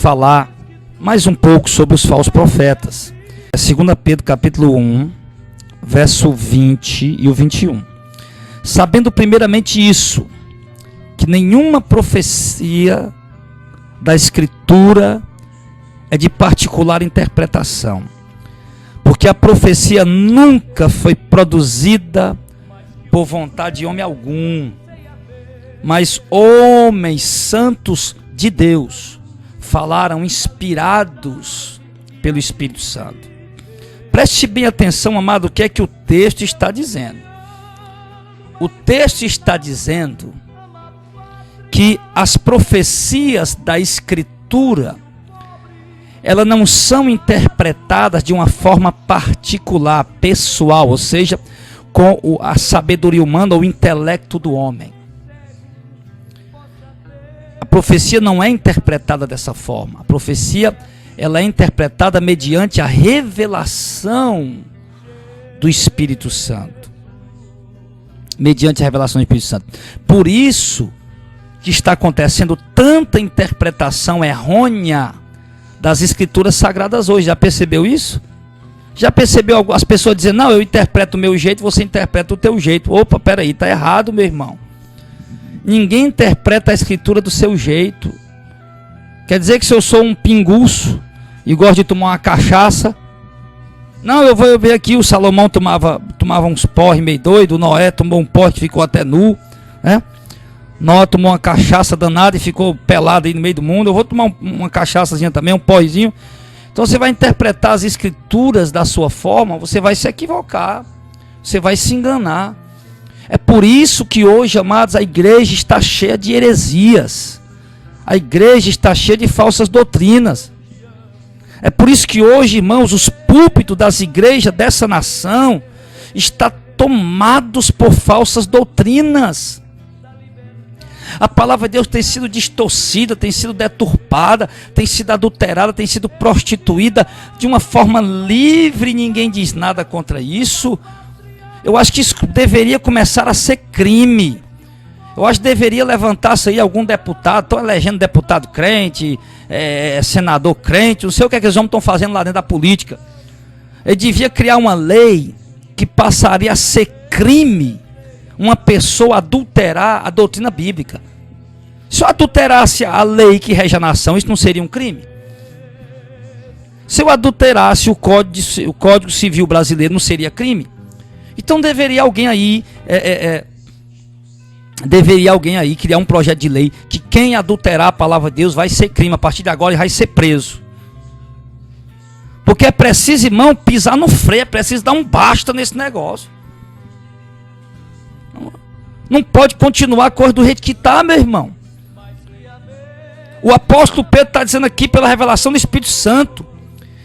falar mais um pouco sobre os falsos profetas. 2 Pedro capítulo 1, verso 20 e o 21. Sabendo primeiramente isso, que nenhuma profecia da Escritura é de particular interpretação, porque a profecia nunca foi produzida por vontade de homem algum, mas homens santos de Deus falaram inspirados pelo Espírito Santo. Preste bem atenção, amado, o que é que o texto está dizendo. O texto está dizendo que as profecias da Escritura, elas não são interpretadas de uma forma particular, pessoal, ou seja, com a sabedoria humana ou o intelecto do homem. A profecia não é interpretada dessa forma. A profecia, ela é interpretada mediante a revelação do Espírito Santo. Mediante a revelação do Espírito Santo. Por isso que está acontecendo tanta interpretação errônea das Escrituras Sagradas hoje. Já percebeu isso? Já percebeu as pessoas dizendo, não, eu interpreto o meu jeito, você interpreta o teu jeito. Opa, peraí, está errado, meu irmão. Ninguém interpreta a Escritura do seu jeito. Quer dizer que se eu sou um pinguço e gosto de tomar uma cachaça, não, eu vou ver aqui, o Salomão tomava uns porre meio doido, o Noé tomou um porre que ficou até nu, né? Noé tomou uma cachaça danada e ficou pelado aí no meio do mundo. Eu vou tomar uma cachaçazinha também, um porrezinho. Então você vai interpretar as Escrituras da sua forma, você vai se equivocar, você vai se enganar. É por isso que hoje, amados, a igreja está cheia de heresias. A igreja está cheia de falsas doutrinas. É por isso que hoje, irmãos, os púlpitos das igrejas dessa nação estão tomados por falsas doutrinas. A palavra de Deus tem sido distorcida, tem sido deturpada, tem sido adulterada, tem sido prostituída de uma forma livre, ninguém diz nada contra isso. Eu acho que isso deveria começar a ser crime. Eu acho que deveria levantar-se aí algum deputado, estão elegendo deputado crente, senador crente, não sei o que é que eles estão fazendo lá dentro da política. Ele devia criar uma lei que passaria a ser crime uma pessoa adulterar a doutrina bíblica. Se eu adulterasse a lei que rege a nação, isso não seria um crime? Se eu adulterasse o Código Civil brasileiro, não seria crime? Então deveria alguém aí criar um projeto de lei que quem adulterar a palavra de Deus vai ser crime, a partir de agora ele vai ser preso. Porque é preciso, irmão, pisar no freio, é preciso dar um basta nesse negócio. Não pode continuar a coisa do jeito que está, meu irmão. O apóstolo Pedro está dizendo aqui pela revelação do Espírito Santo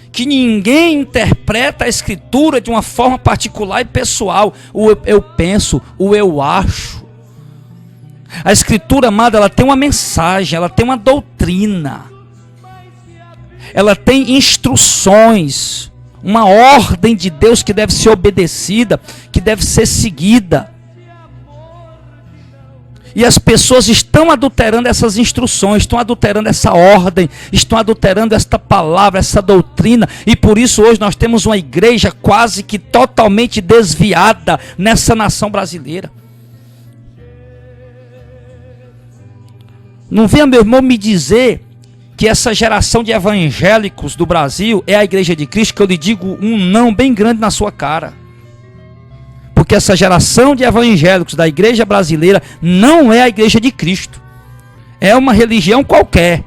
que ninguém interpreta a Escritura de uma forma particular e pessoal. O eu penso, o eu acho. A Escritura, amada, ela tem uma mensagem, ela tem uma doutrina. Ela tem instruções, uma ordem de Deus que deve ser obedecida, que deve ser seguida. E as pessoas estão adulterando essas instruções, estão adulterando essa ordem, estão adulterando esta palavra, essa doutrina. E por isso hoje nós temos uma igreja quase que totalmente desviada nessa nação brasileira. Não venha, meu irmão, me dizer que essa geração de evangélicos do Brasil é a igreja de Cristo, que eu lhe digo um não bem grande na sua cara. Porque essa geração de evangélicos da igreja brasileira não é a igreja de Cristo. É uma religião qualquer.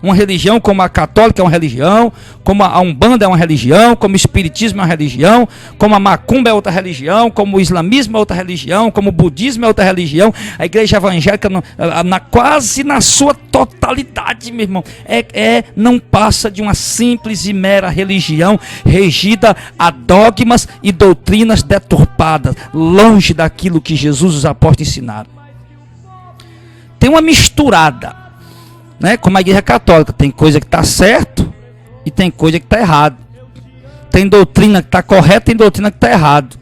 Uma religião como a católica é uma religião, como a Umbanda é uma religião, como o Espiritismo é uma religião, como a Macumba é outra religião, como o Islamismo é outra religião, como o Budismo é outra religião. A igreja evangélica, quase na sua totalidade, meu irmão, não passa de uma simples e mera religião regida a dogmas e doutrinas deturpadas, longe daquilo que Jesus e os apóstolos ensinaram. Tem uma misturada. Né? Como a igreja católica, tem coisa que está certo e tem coisa que está errado. Tem doutrina que está correta e tem doutrina que está errado.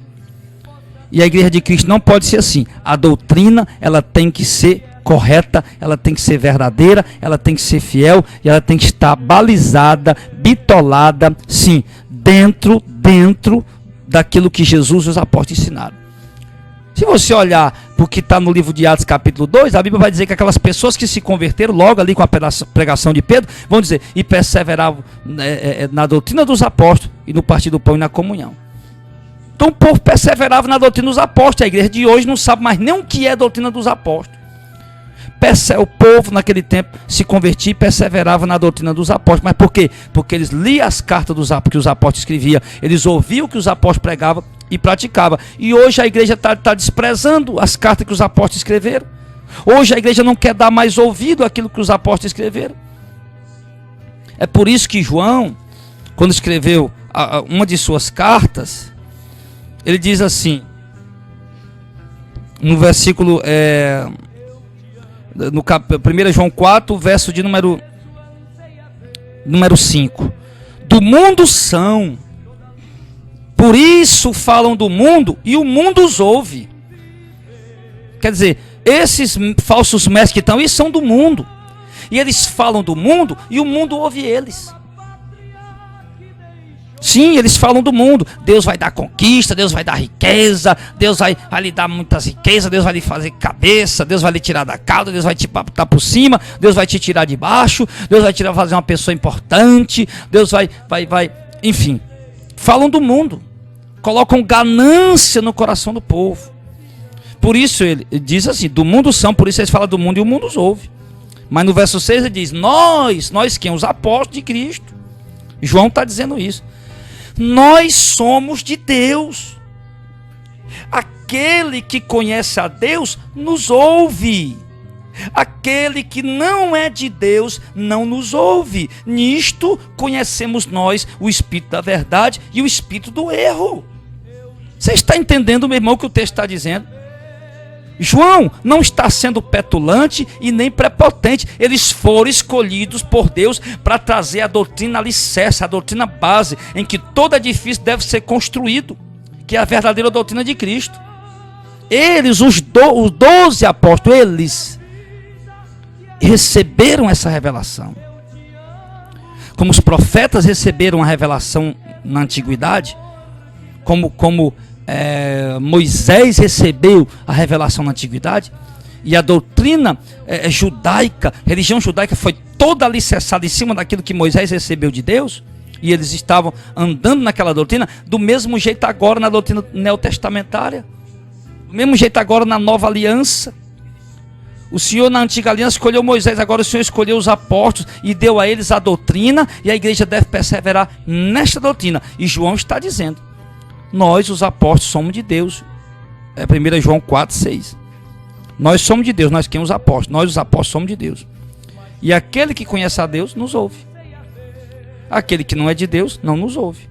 E a igreja de Cristo não pode ser assim. A doutrina, ela tem que ser correta, ela tem que ser verdadeira, ela tem que ser fiel e ela tem que estar balizada, bitolada, sim, dentro daquilo que Jesus e os apóstolos ensinaram. Se você olhar para o que está no livro de Atos capítulo 2, a Bíblia vai dizer que aquelas pessoas que se converteram logo ali com a pregação de Pedro, vão dizer, e perseveravam na doutrina dos apóstolos e no partir do pão e na comunhão. Então o povo perseverava na doutrina dos apóstolos. A igreja de hoje não sabe mais nem o que é a doutrina dos apóstolos. O povo naquele tempo se convertia e perseverava na doutrina dos apóstolos. Mas por quê? Porque eles liam as cartas que os apóstolos escreviam, eles ouviam o que os apóstolos pregavam e praticavam. E hoje a igreja está desprezando as cartas que os apóstolos escreveram. Hoje a igreja não quer dar mais ouvido àquilo que os apóstolos escreveram. É por isso que João, quando escreveu uma de suas cartas, ele diz assim, no versículo... no 1 João 4, verso de número 5. Do mundo são, por isso falam do mundo, e o mundo os ouve. Quer dizer, esses falsos mestres que estão aí são do mundo, e eles falam do mundo, e o mundo ouve eles. Sim, eles falam do mundo. Deus vai dar conquista, Deus vai dar riqueza, Deus vai lhe dar muitas riquezas, Deus vai lhe fazer cabeça, Deus vai lhe tirar da cauda, Deus vai te botar por cima, Deus vai te tirar de baixo, Deus vai te fazer uma pessoa importante, Deus vai, enfim. Falam do mundo, colocam ganância no coração do povo. Por isso ele diz assim, do mundo são, por isso eles falam do mundo e o mundo os ouve. Mas no verso 6 ele diz, nós quem? Os apóstolos de Cristo. João está dizendo isso. Nós somos de Deus. Aquele que conhece a Deus nos ouve. Aquele que não é de Deus não nos ouve. Nisto conhecemos nós o espírito da verdade e o espírito do erro. Você está entendendo, meu irmão, o que o texto está dizendo? João não está sendo petulante e nem prepotente. Eles foram escolhidos por Deus para trazer a doutrina alicerce, a doutrina base, em que todo edifício deve ser construído, que é a verdadeira doutrina de Cristo. Eles, os 12 apóstolos, eles receberam essa revelação. Como os profetas receberam a revelação na antiguidade, como Moisés recebeu a revelação na antiguidade, e a doutrina judaica, religião judaica foi toda alicerçada em cima daquilo que Moisés recebeu de Deus, e eles estavam andando naquela doutrina, do mesmo jeito agora na doutrina neotestamentária, do mesmo jeito agora na nova aliança. O Senhor na antiga aliança escolheu Moisés, agora o Senhor escolheu os apóstolos e deu a eles a doutrina, e a igreja deve perseverar nesta doutrina. E João está dizendo, nós os apóstolos somos de Deus. É 1 João 4, 6. Nós somos de Deus, nós quem? Os apóstolos. Nós os apóstolos somos de Deus. E aquele que conhece a Deus nos ouve. Aquele que não é de Deus não nos ouve.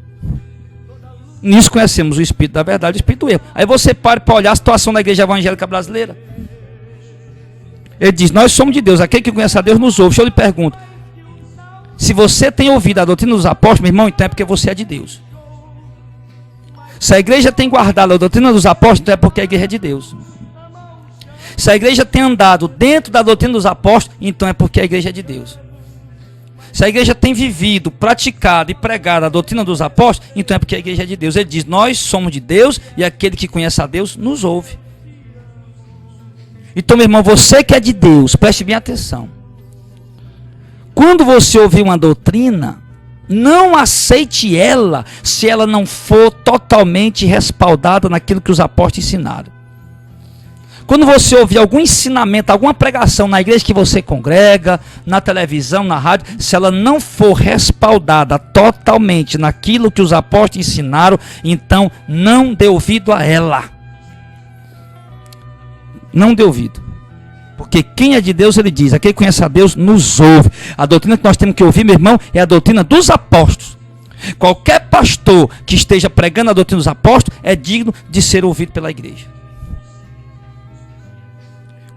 Nisso conhecemos o espírito da verdade e o espírito do erro. Aí você para olhar a situação da igreja evangélica brasileira. Ele diz, nós somos de Deus, aquele que conhece a Deus nos ouve. Eu lhe pergunto, se você tem ouvido a doutrina dos apóstolos, meu irmão, então é porque você é de Deus. Se a igreja tem guardado a doutrina dos apóstolos, então é porque a igreja é de Deus. Se a igreja tem andado dentro da doutrina dos apóstolos, então é porque a igreja é de Deus. Se a igreja tem vivido, praticado e pregado a doutrina dos apóstolos, então é porque a igreja é de Deus. Ele diz, nós somos de Deus e aquele que conhece a Deus nos ouve. Então, meu irmão, você que é de Deus, preste bem atenção. Quando você ouvir uma doutrina, não aceite ela se ela não for totalmente respaldada naquilo que os apóstolos ensinaram. Quando você ouvir algum ensinamento, alguma pregação na igreja que você congrega, na televisão, na rádio, se ela não for respaldada totalmente naquilo que os apóstolos ensinaram, então não dê ouvido a ela. Não dê ouvido. Porque quem é de Deus, ele diz, aquele que conhece a Deus, nos ouve. A doutrina que nós temos que ouvir, meu irmão, é a doutrina dos apóstolos. Qualquer pastor que esteja pregando a doutrina dos apóstolos é digno de ser ouvido pela igreja.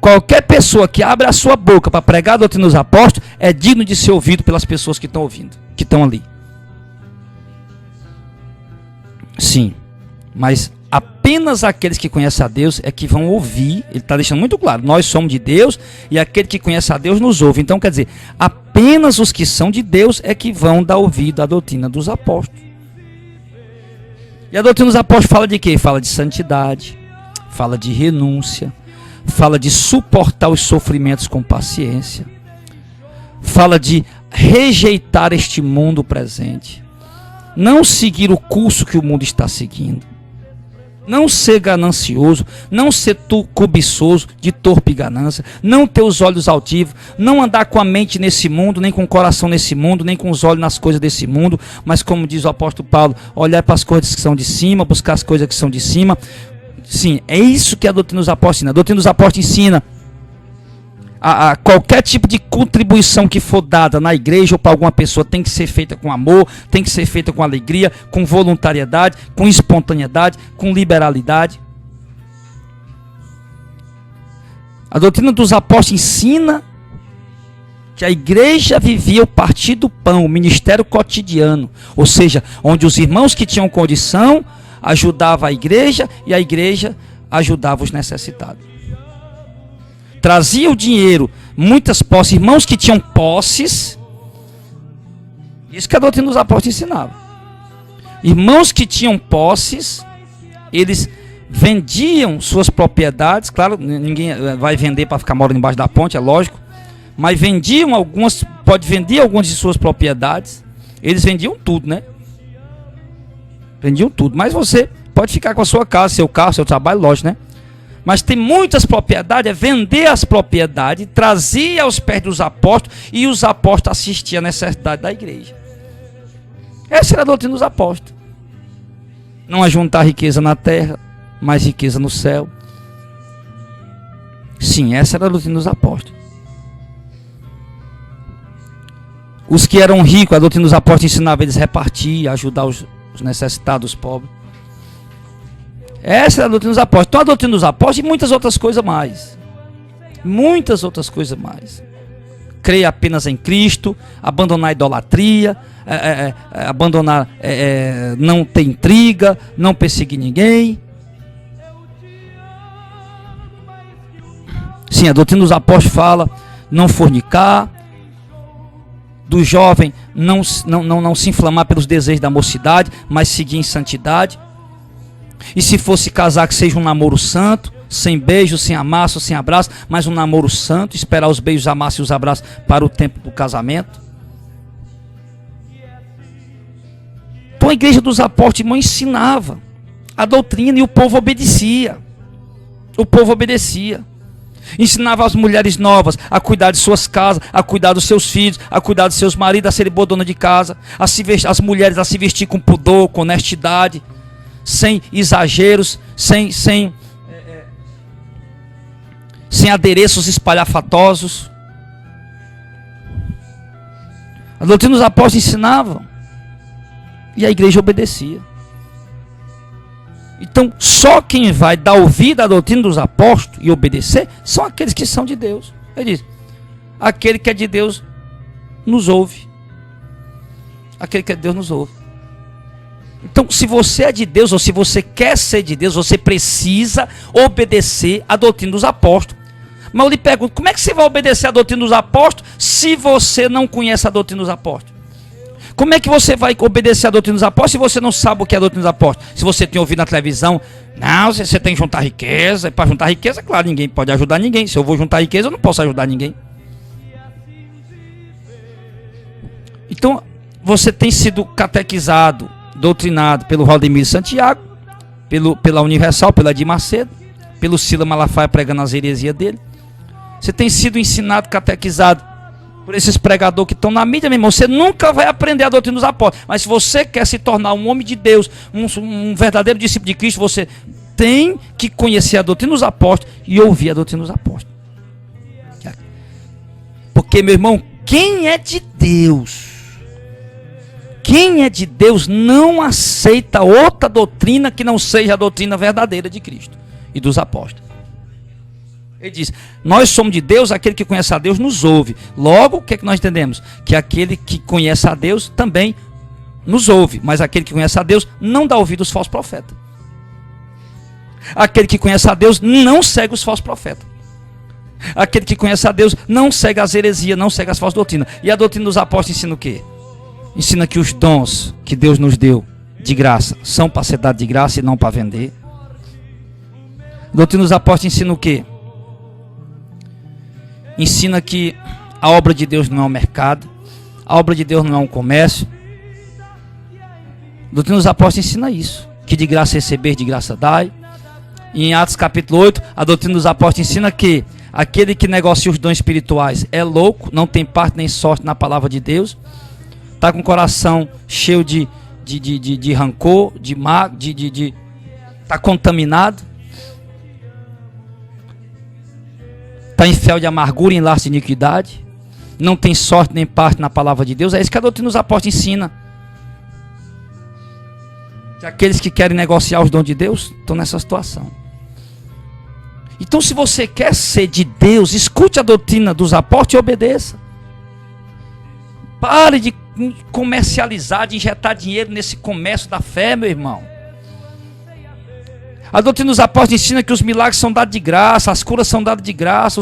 Qualquer pessoa que abre a sua boca para pregar a doutrina dos apóstolos é digno de ser ouvido pelas pessoas que estão ouvindo, que estão ali. Sim, mas apenas aqueles que conhecem a Deus é que vão ouvir. Ele está deixando muito claro, nós somos de Deus e aquele que conhece a Deus nos ouve. Então quer dizer, apenas os que são de Deus é que vão dar ouvido à doutrina dos apóstolos. E a doutrina dos apóstolos fala de quê? Fala de santidade, fala de renúncia, fala de suportar os sofrimentos com paciência, fala de rejeitar este mundo presente, não seguir o curso que o mundo está seguindo, não ser ganancioso, não ser cobiçoso, de torpe ganância, não ter os olhos altivos, não andar com a mente nesse mundo, nem com o coração nesse mundo, nem com os olhos nas coisas desse mundo, mas como diz o apóstolo Paulo, olhar para as coisas que são de cima, buscar as coisas que são de cima. Sim, é isso que a doutrina dos apóstolos ensina. A doutrina dos apóstolos ensina a qualquer tipo de contribuição que for dada na igreja ou para alguma pessoa tem que ser feita com amor, tem que ser feita com alegria, com voluntariedade, com espontaneidade, com liberalidade. A doutrina dos apóstolos ensina que a igreja vivia o partir do pão, o ministério cotidiano, ou seja, onde os irmãos que tinham condição ajudavam a igreja e a igreja ajudava os necessitados. Trazia o dinheiro, muitas posses, irmãos que tinham posses. Isso que a doutrina dos apóstolos ensinava. Irmãos que tinham posses, eles vendiam suas propriedades. Claro, ninguém vai vender para ficar morando embaixo da ponte, é lógico. Mas vendiam algumas, pode vender algumas de suas propriedades. Eles vendiam tudo, né? Vendiam tudo. Mas você pode ficar com a sua casa, seu carro, seu trabalho, lógico, né? Mas tem muitas propriedades, é vender as propriedades, trazia aos pés dos apóstolos e os apóstolos assistiam à necessidade da igreja. Essa era a doutrina dos apóstolos. Não ajuntar riqueza na terra, mas riqueza no céu. Sim, essa era a doutrina dos apóstolos. Os que eram ricos, a doutrina dos apóstolos ensinava eles a repartir, a ajudar os necessitados, os pobres. Essa é a doutrina dos apóstolos. Então a doutrina dos apóstolos e muitas outras coisas mais. Muitas outras coisas mais. Crer apenas em Cristo, abandonar a idolatria, abandonar, não ter intriga, não perseguir ninguém. Sim, a doutrina dos apóstolos fala não fornicar, do jovem não se inflamar pelos desejos da mocidade, mas seguir em santidade. E se fosse casar, que seja um namoro santo, sem beijo, sem amasso, sem abraço, mas um namoro santo, esperar os beijos, amassos e os abraços para o tempo do casamento. Então a igreja dos apóstolos, irmão, ensinava a doutrina e o povo obedecia. O povo obedecia. Ensinava as mulheres novas a cuidar de suas casas, a cuidar dos seus filhos, a cuidar dos seus maridos, a serem boa dona de casa, as mulheres a se vestir com pudor, com honestidade, sem exageros, sem adereços espalhafatosos. A doutrina dos apóstolos ensinava e a igreja obedecia. Então, só quem vai dar ouvido à doutrina dos apóstolos e obedecer são aqueles que são de Deus. Ele diz: aquele que é de Deus nos ouve. Aquele que é de Deus nos ouve. Então, se você é de Deus, ou se você quer ser de Deus, você precisa obedecer à doutrina dos apóstolos. Mas eu lhe pergunto, como é que você vai obedecer à doutrina dos apóstolos se você não conhece a doutrina dos apóstolos? Como é que você vai obedecer à doutrina dos apóstolos se você não sabe o que é a doutrina dos apóstolos? Se você tem ouvido na televisão, não, você tem que juntar riqueza, e para juntar riqueza, claro, ninguém pode ajudar ninguém. Se eu vou juntar riqueza, eu não posso ajudar ninguém. Então, você tem sido catequizado, doutrinado pelo Valdemiro Santiago, pela Universal, pela Edir Macedo, pelo Silas Malafaia pregando as heresias dele. Você tem sido ensinado, catequizado por esses pregadores que estão na mídia, meu irmão. Você nunca vai aprender a doutrina dos apóstolos. Mas se você quer se tornar um homem de Deus, um verdadeiro discípulo de Cristo, você tem que conhecer a doutrina dos apóstolos e ouvir a doutrina dos apóstolos. Porque, meu irmão, quem é de Deus não aceita outra doutrina que não seja a doutrina verdadeira de Cristo e dos apóstolos. Ele diz: nós somos de Deus, aquele que conhece a Deus nos ouve. Logo, o que é que nós entendemos? Que aquele que conhece a Deus também nos ouve, mas aquele que conhece a Deus não dá ouvido aos falsos profetas. Aquele que conhece a Deus não segue os falsos profetas. Aquele que conhece a Deus não segue as heresias, não segue as falsas doutrinas. E a doutrina dos apóstolos ensina o quê? Ensina que os dons que Deus nos deu de graça são para ser dado de graça e não para vender. A doutrina dos apóstolos ensina o quê? Ensina que a obra de Deus não é um mercado, a obra de Deus não é um comércio. A doutrina dos apóstolos ensina isso, que de graça receber, de graça dai. E em Atos capítulo 8, a doutrina dos apóstolos ensina que aquele que negocia os dons espirituais é louco, não tem parte nem sorte na palavra de Deus, está com o coração cheio de rancor, está contaminado, está infiel de amargura e em laço de iniquidade, não tem sorte nem parte na palavra de Deus. É isso que a doutrina dos apóstolos ensina. Que aqueles que querem negociar os dons de Deus estão nessa situação. Então, se você quer ser de Deus, escute a doutrina dos apóstolos e obedeça. Pare de comercializar, de injetar dinheiro nesse comércio da fé, meu irmão. A doutrina dos apóstolos ensina que os milagres são dados de graça, as curas são dadas de graça,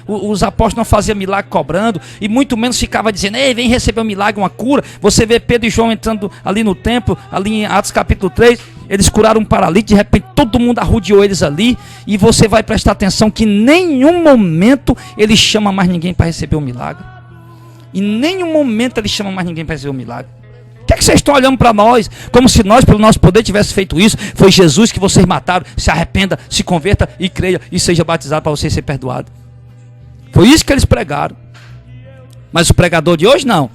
os apóstolos não faziam milagre cobrando, e muito menos ficava dizendo, ei, vem receber um milagre, uma cura. Você vê Pedro e João entrando ali no templo, ali em Atos capítulo 3, eles curaram um paralítico, de repente todo mundo arrodeou eles ali, e você vai prestar atenção que em nenhum momento ele chama mais ninguém para receber um milagre. Em nenhum momento ele chama mais ninguém para receber um milagre. O que é que vocês estão olhando para nós? Como se nós, pelo nosso poder, tivesse feito isso. Foi Jesus que vocês mataram. Se arrependa, se converta e creia e seja batizado para você ser perdoado. Foi isso que eles pregaram. Mas o pregador de hoje não.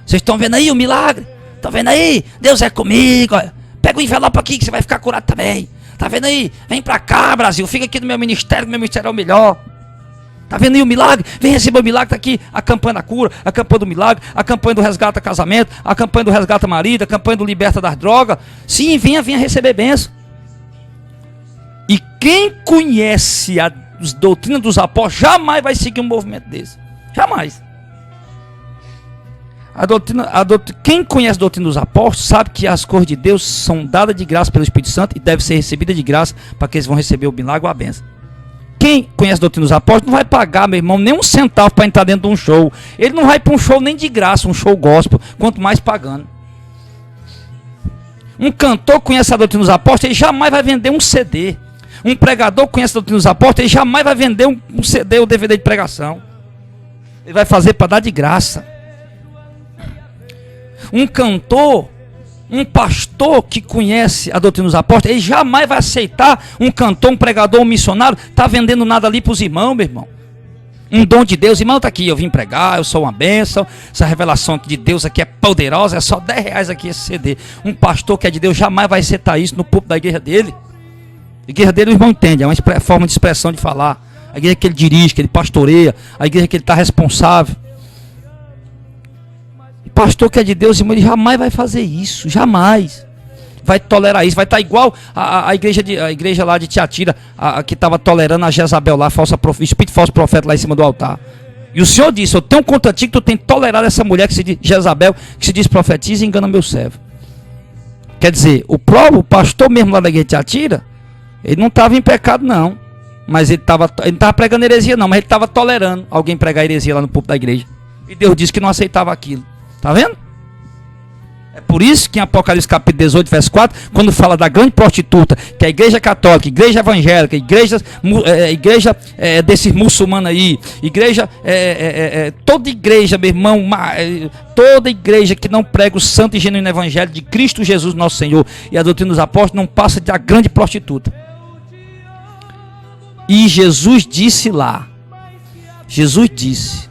Vocês estão vendo aí o milagre? Estão vendo aí? Deus é comigo. Pega o envelope aqui que você vai ficar curado também. Está vendo aí? Vem para cá, Brasil. Fica aqui no meu ministério, que meu ministério é o melhor. Está vendo aí o milagre? Vem receber o milagre, está aqui a campanha da cura, a campanha do milagre, a campanha do resgata casamento, a campanha do resgata marido, a campanha do liberta das drogas. Sim, venha receber bênção. E quem conhece a doutrina dos apóstolos jamais vai seguir um movimento desse. Jamais. Quem conhece a doutrina dos apóstolos sabe que as coisas de Deus são dadas de graça pelo Espírito Santo e devem ser recebidas de graça para que eles vão receber o milagre ou a bênção. Quem conhece a doutrina dos apóstolos não vai pagar, meu irmão, nem um centavo para entrar dentro de um show. Ele não vai para um show nem de graça, um show gospel, quanto mais pagando. Um cantor conhece a doutrina dos apóstolos, ele jamais vai vender um CD. Um pregador conhece a doutrina dos apóstolos, ele jamais vai vender um CD ou DVD de pregação. Ele vai fazer para dar de graça. Um cantor, um pastor que conhece a doutrina dos apóstolos, ele jamais vai aceitar um cantor, um pregador, um missionário, tá vendendo nada ali para os irmãos, meu irmão. Um dom de Deus, irmão, tá aqui, eu vim pregar, eu sou uma bênção, essa revelação de Deus aqui é poderosa, é só R$10 aqui esse CD. Um pastor que é de Deus jamais vai aceitar isso no púlpito da igreja dele. A igreja dele o irmão entende, é uma forma de expressão de falar. A igreja que ele dirige, que ele pastoreia, a igreja que ele está responsável. Pastor que é de Deus, irmão, ele jamais vai fazer isso, jamais vai tolerar isso. Vai estar igual a igreja lá de Tiatira, que estava tolerando a Jezabel lá, espírito falso profeta lá em cima do altar. E o Senhor disse, eu tenho contra ti que tu tem tolerado essa mulher que se diz Jezabel, que se diz profetiza e engana meu servo. Quer dizer, o próprio pastor mesmo lá da igreja de Tiatira, ele não estava em pecado não, mas ele não estava pregando heresia não, mas ele estava tolerando alguém pregar heresia lá no púlpito da igreja. E Deus disse que não aceitava aquilo. Está vendo? É por isso que em Apocalipse capítulo 18, verso 4, quando fala da grande prostituta, que é a igreja católica, igreja evangélica, igreja desses muçulmanos aí, toda igreja, meu irmão, toda igreja que não prega o santo e genuíno evangelho de Cristo Jesus nosso Senhor e a doutrina dos apóstolos não passa da grande prostituta. E Jesus disse lá, Jesus disse,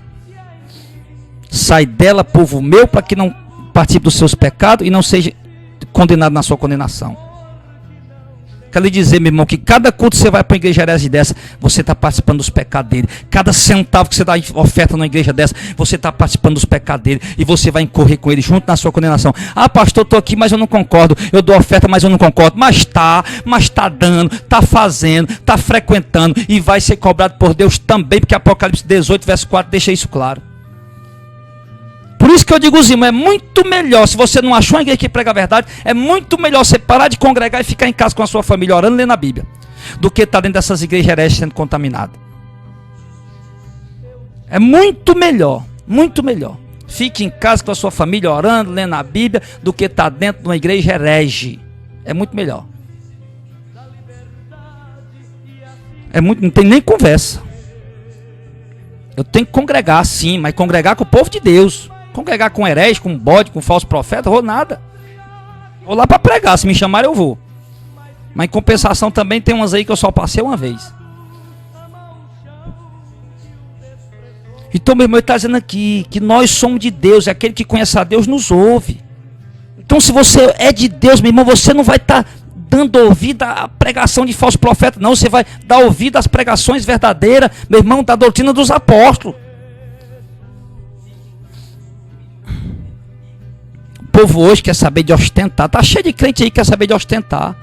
sai dela, povo meu, para que não participe dos seus pecados e não seja condenado na sua condenação. Quero lhe dizer, meu irmão, que cada culto que você vai para uma igreja herege dessa, você está participando dos pecados dele. Cada centavo que você dá oferta numa igreja dessa, você está participando dos pecados dele. E você vai incorrer com ele junto na sua condenação. Ah, pastor, estou aqui, mas eu não concordo. Eu dou oferta, mas eu não concordo. Mas está dando, está fazendo, está frequentando. E vai ser cobrado por Deus também, porque Apocalipse 18, verso 4 deixa isso claro. Por isso que eu digo, irmão, é muito melhor, se você não achou uma igreja que prega a verdade, é muito melhor você parar de congregar e ficar em casa com a sua família, orando e lendo a Bíblia. do que estar dentro dessas igrejas heréticas sendo contaminado. É muito melhor, muito melhor. Fique em casa com a sua família orando, lendo a Bíblia, do que estar dentro de uma igreja herege. É muito melhor. Não tem nem conversa. Eu tenho que congregar sim, mas congregar com o povo de Deus. Congregar com herege, com bode, com falso profeta, vou nada. Vou lá para pregar, se me chamarem eu vou. Mas em compensação também tem umas aí que eu só passei uma vez. Então meu irmão está dizendo aqui que nós somos de Deus, e aquele que conhece a Deus nos ouve. Então se você é de Deus, meu irmão, você não vai estar dando ouvido à pregação de falso profeta, não. Você vai dar ouvido às pregações verdadeiras, meu irmão, da doutrina dos apóstolos. O povo hoje quer saber de ostentar. Está cheio de crente aí que quer saber de ostentar.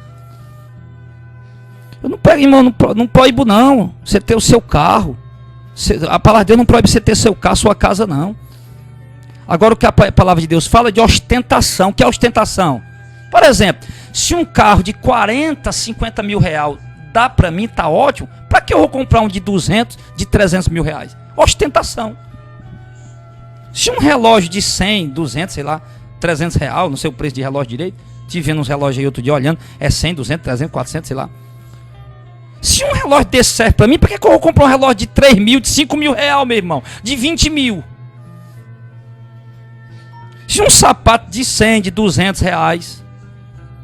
Eu não pego, irmão, não proíbo não. Você ter o seu carro. A palavra de Deus não proíbe você ter seu carro, sua casa não. Agora o que a palavra de Deus fala é de ostentação. O que é ostentação? Por exemplo, se um carro de 40, 50 mil reais dá para mim, tá ótimo. Para que eu vou comprar um de 200, de 300 mil reais? Ostentação. Se um relógio de 100, 200, sei lá, 300 reais, não sei o preço de relógio direito, estive vendo uns relógios aí outro dia olhando, é 100, 200, 300, 400, sei lá. Se um relógio desse serve para mim, para que eu vou comprar um relógio de 3 mil, de 5 mil reais, meu irmão? De 20 mil. Se um sapato de 100, de 200 reais,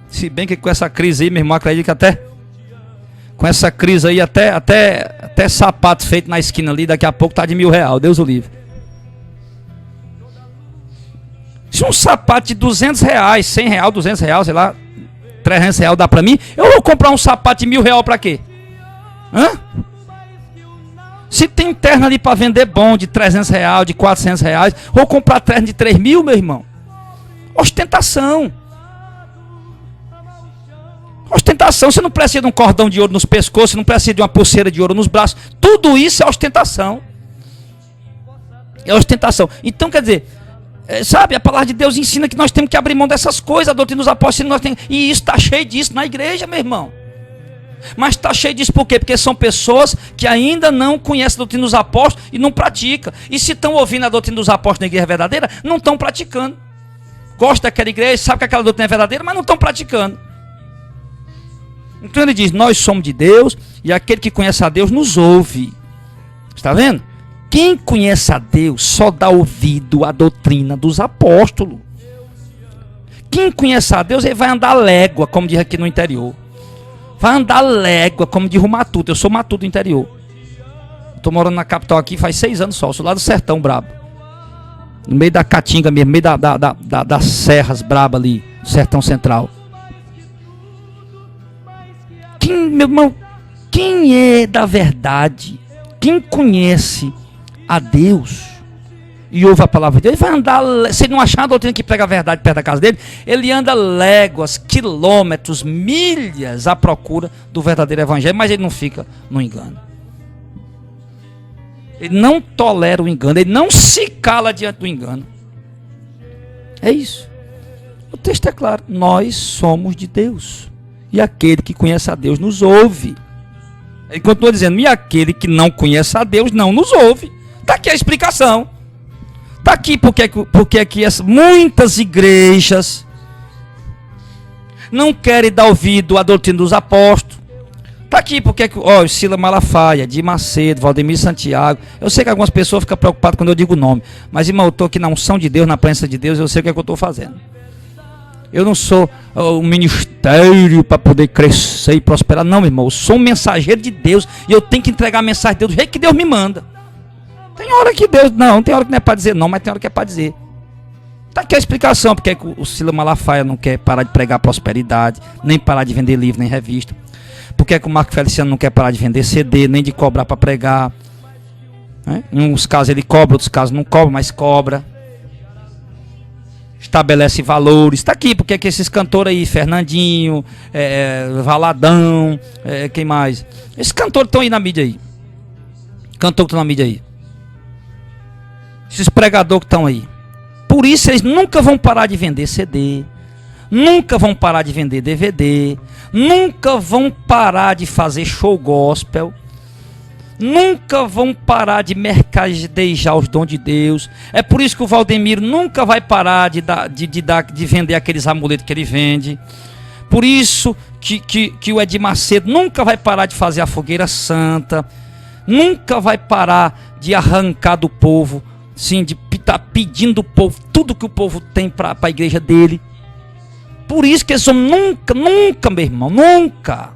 se bem que com essa crise aí, meu irmão, acredito que até com essa crise aí, até sapato feito na esquina ali, daqui a pouco tá de R$1.000, Deus o livre. Se um sapato de 200 reais, 100 reais, 200 reais, sei lá, 300 reais dá pra mim, eu vou comprar um sapato de R$1.000 pra quê? Hã? Se tem terno ali para vender bom, de 300 reais, de 400 reais, vou comprar terno de 3 mil, meu irmão. Ostentação. Ostentação, você não precisa de um cordão de ouro nos pescoços, você não precisa de uma pulseira de ouro nos braços. Tudo isso é ostentação. É ostentação. Então, quer dizer, sabe, a palavra de Deus ensina que nós temos que abrir mão dessas coisas, a doutrina dos apóstolos, e isso está cheio disso na igreja, meu irmão. Mas está cheio disso por quê? Porque são pessoas que ainda não conhecem a doutrina dos apóstolos e não praticam. E se estão ouvindo a doutrina dos apóstolos na igreja verdadeira, não estão praticando. Gostam daquela igreja, sabem que aquela doutrina é verdadeira, mas não estão praticando. Então ele diz, nós somos de Deus e aquele que conhece a Deus nos ouve. Está vendo? Quem conhece a Deus só dá ouvido à doutrina dos apóstolos. Quem conhece a Deus, ele vai andar légua, como diz aqui no interior. Vai andar légua, como diz o Matuto. Eu sou Matuto do interior. Estou morando na capital aqui faz 6 anos só. Eu sou lá do sertão brabo. No meio da Caatinga mesmo, no meio das serras braba ali, do sertão central. Meu irmão, quem é da verdade, quem conhece a Deus e ouve a palavra de Deus, ele vai andar, se ele não achar a doutrina que prega a verdade perto da casa dele, ele anda léguas, quilômetros, milhas à procura do verdadeiro evangelho, mas ele não fica no engano. Ele não tolera o engano, ele não se cala diante do engano. É isso. O texto é claro, nós somos de Deus. E aquele que conhece a Deus nos ouve. Ele continua dizendo, e aquele que não conhece a Deus não nos ouve. Está aqui a explicação. Está aqui porque aqui muitas igrejas não querem dar ouvido à doutrina dos apóstolos. Está aqui porque, Silas Malafaia, Di Macedo, Valdemir Santiago. Eu sei que algumas pessoas ficam preocupadas quando eu digo o nome. Mas, irmão, eu estou aqui na unção de Deus, na presença de Deus, eu sei o que é que eu estou fazendo. Eu não sou um ministério para poder crescer e prosperar. Não, meu irmão. Eu sou um mensageiro de Deus. E eu tenho que entregar a mensagem de Deus do jeito que Deus me manda. Tem hora que Deus... Não, tem hora que não é para dizer não, mas tem hora que é para dizer. Está aqui a explicação. Porque o Silas Malafaia não quer parar de pregar prosperidade. Nem parar de vender livro, nem revista. Porque o Marco Feliciano não quer parar de vender CD. Nem de cobrar para pregar. Em uns casos ele cobra, outros casos não cobra, mas cobra. Estabelece valores, está aqui, porque é que esses cantores aí, Fernandinho, Valadão, quem mais? Esses cantores estão aí na mídia aí. Cantores que estão na mídia aí. Esses pregadores que estão aí. Por isso eles nunca vão parar de vender CD, nunca vão parar de vender DVD, nunca vão parar de fazer show gospel, nunca vão parar de mercadejar os dons de Deus. É por isso que o Valdemiro nunca vai parar de vender aqueles amuletos que ele vende. Por isso que o Edir Macedo nunca vai parar de fazer a fogueira santa, nunca vai parar de arrancar do povo, sim, de estar pedindo do povo tudo que o povo tem para a igreja dele. Por isso que eles são nunca, meu irmão, nunca.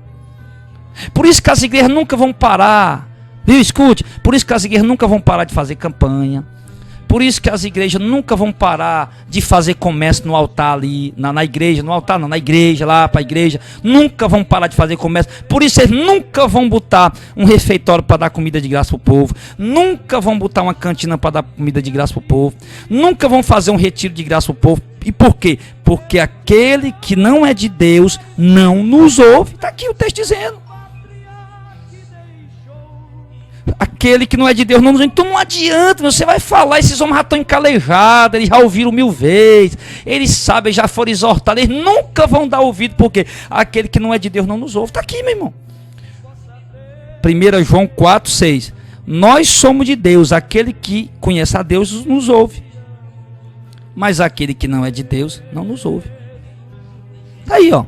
Por isso que as igrejas nunca vão parar. Viu? Escute, por isso que as igrejas nunca vão parar de fazer campanha. Por isso que as igrejas nunca vão parar de fazer comércio no altar ali, na igreja, no altar não, na igreja, lá para a igreja. Nunca vão parar de fazer comércio. Por isso eles nunca vão botar um refeitório para dar comida de graça para o povo. Nunca vão botar uma cantina para dar comida de graça para o povo. Nunca vão fazer um retiro de graça para o povo. E por quê? Porque aquele que não é de Deus não nos ouve. Está aqui o texto dizendo. Aquele que não é de Deus não nos ouve. Então não adianta, você vai falar, esses homens já estão encalejados, eles já ouviram 1000 vezes, eles sabem, já foram exortados, eles nunca vão dar ouvido, porque aquele que não é de Deus não nos ouve. Está aqui, meu irmão. 1 João 4,6. Nós somos de Deus, aquele que conhece a Deus nos ouve, mas aquele que não é de Deus não nos ouve. Está aí, ó.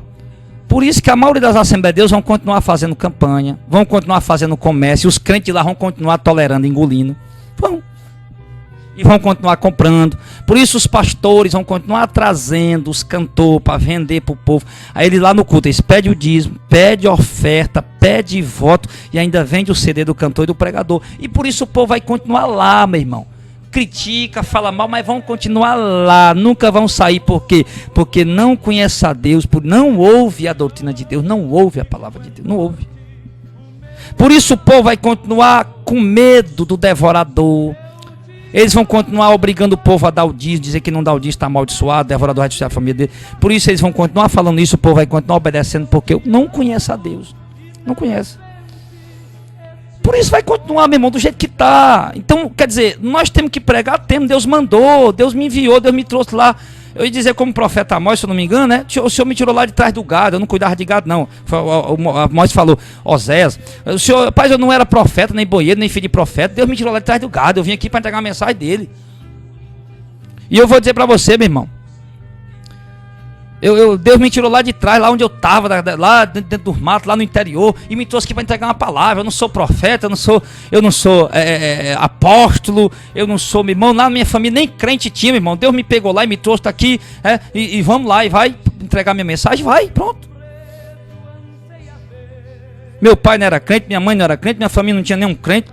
Por isso que a maioria das Assembleias de Deus vão continuar fazendo campanha, vão continuar fazendo comércio, os crentes lá vão continuar tolerando, engolindo. Vão. E vão continuar comprando. Por isso os pastores vão continuar trazendo os cantores para vender para o povo. Aí eles lá no culto, eles pedem o dízimo, pedem oferta, pedem voto e ainda vende o CD do cantor e do pregador. E por isso o povo vai continuar lá, meu irmão. Critica, fala mal, mas vão continuar lá, nunca vão sair. Por quê? Porque não conhece a Deus, não ouve a doutrina de Deus, não ouve a palavra de Deus, não ouve. Por isso o povo vai continuar com medo do devorador. Eles vão continuar obrigando o povo a dar o dízimo, dizer que não dá o dízimo, está amaldiçoado, o devorador vai destruir a família dele. Por isso eles vão continuar falando isso, o povo vai continuar obedecendo, porque não conhece a Deus, não conhece. Por isso vai continuar, meu irmão, do jeito que está. Então, quer dizer, nós temos que pregar, Deus mandou, Deus me enviou, Deus me trouxe lá. Eu ia dizer como profeta Amós, se eu não me engano, né? O Senhor me tirou lá de trás do gado, eu não cuidava de gado, não. Amós falou, Oséias, o Senhor, rapaz, eu não era profeta, nem boieiro, nem filho de profeta, Deus me tirou lá de trás do gado, eu vim aqui para entregar a mensagem dele. E eu vou dizer para você, meu irmão, Deus me tirou lá de trás, lá onde eu estava, lá dentro do mato, lá no interior, e me trouxe aqui para entregar uma palavra. Eu não sou profeta, eu não sou apóstolo, eu não sou, meu irmão, lá na minha família nem crente tinha, meu irmão. Deus me pegou lá e me trouxe aqui, e vamos lá, e vai entregar minha mensagem, vai, pronto. Meu pai não era crente, minha mãe não era crente, minha família não tinha nenhum crente.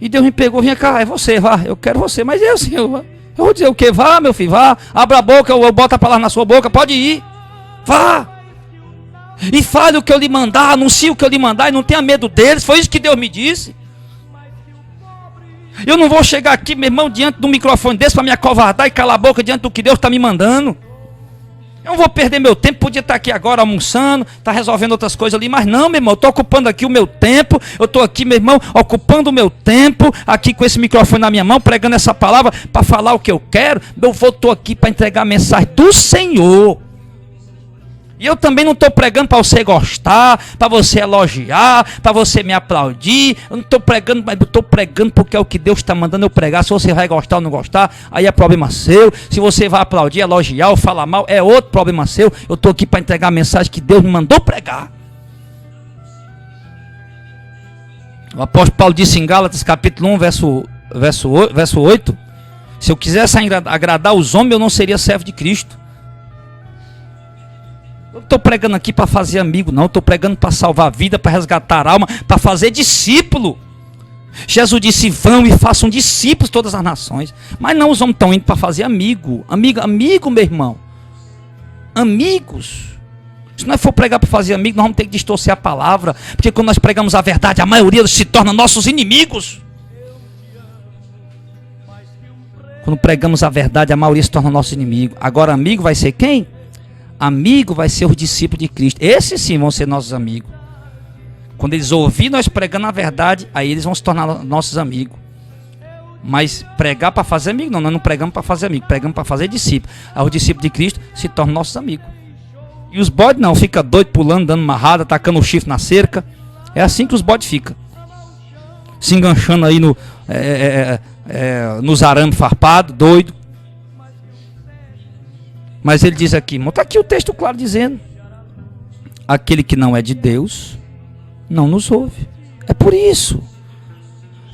E Deus me pegou, vem cá, é você, vá, eu quero você, mas eu, Senhor, eu vou dizer o que? Vá, meu filho, vá. Abra a boca, eu boto a palavra na sua boca. Pode ir. Vá. E fale o que eu lhe mandar. Anuncie o que eu lhe mandar. E não tenha medo deles. Foi isso que Deus me disse. Eu não vou chegar aqui, meu irmão, diante do microfone desse para me acovardar e calar a boca diante do que Deus está me mandando. Eu não vou perder meu tempo, podia estar aqui agora almoçando, estar resolvendo outras coisas ali, mas não, meu irmão, eu estou ocupando aqui o meu tempo, eu estou aqui, meu irmão, ocupando o meu tempo, aqui com esse microfone na minha mão, pregando essa palavra para falar o que eu quero. Eu estou aqui para entregar a mensagem do Senhor. E eu também não estou pregando para você gostar, para você elogiar, para você me aplaudir. Eu não estou pregando, mas eu estou pregando porque é o que Deus está mandando eu pregar. Se você vai gostar ou não gostar, aí é problema seu. Se você vai aplaudir, elogiar ou falar mal, é outro problema seu. Eu estou aqui para entregar a mensagem que Deus me mandou pregar. O apóstolo Paulo disse em Gálatas capítulo 1, verso 8. Se eu quisesse agradar os homens, eu não seria servo de Cristo. Eu estou pregando aqui para fazer amigo, não. Estou pregando para salvar a vida, para resgatar a alma, para fazer discípulo. Jesus disse, vão e façam discípulos todas as nações. Mas não, os homens estão indo para fazer amigo. Amigo, meu irmão. Amigos. Se nós for pregar para fazer amigo, nós vamos ter que distorcer a palavra. Porque quando nós pregamos a verdade, a maioria se torna nossos inimigos. Quando pregamos a verdade, a maioria se torna nosso inimigo. Agora, amigo vai ser quem? Amigo vai ser os discípulos de Cristo. Esses sim vão ser nossos amigos. Quando eles ouvirem nós pregando a verdade, aí eles vão se tornar nossos amigos. Mas pregar para fazer amigo, não, nós não pregamos para fazer amigo, pregamos para fazer discípulo. Aí os discípulos de Cristo se tornam nossos amigos. E os bodes não, fica doido, pulando, dando marrada, tacando o chifre na cerca. É assim que os bodes ficam. Se enganchando aí nos arames farpados, doido. Mas ele diz aqui, está aqui o texto claro dizendo: aquele que não é de Deus não nos ouve. É por isso.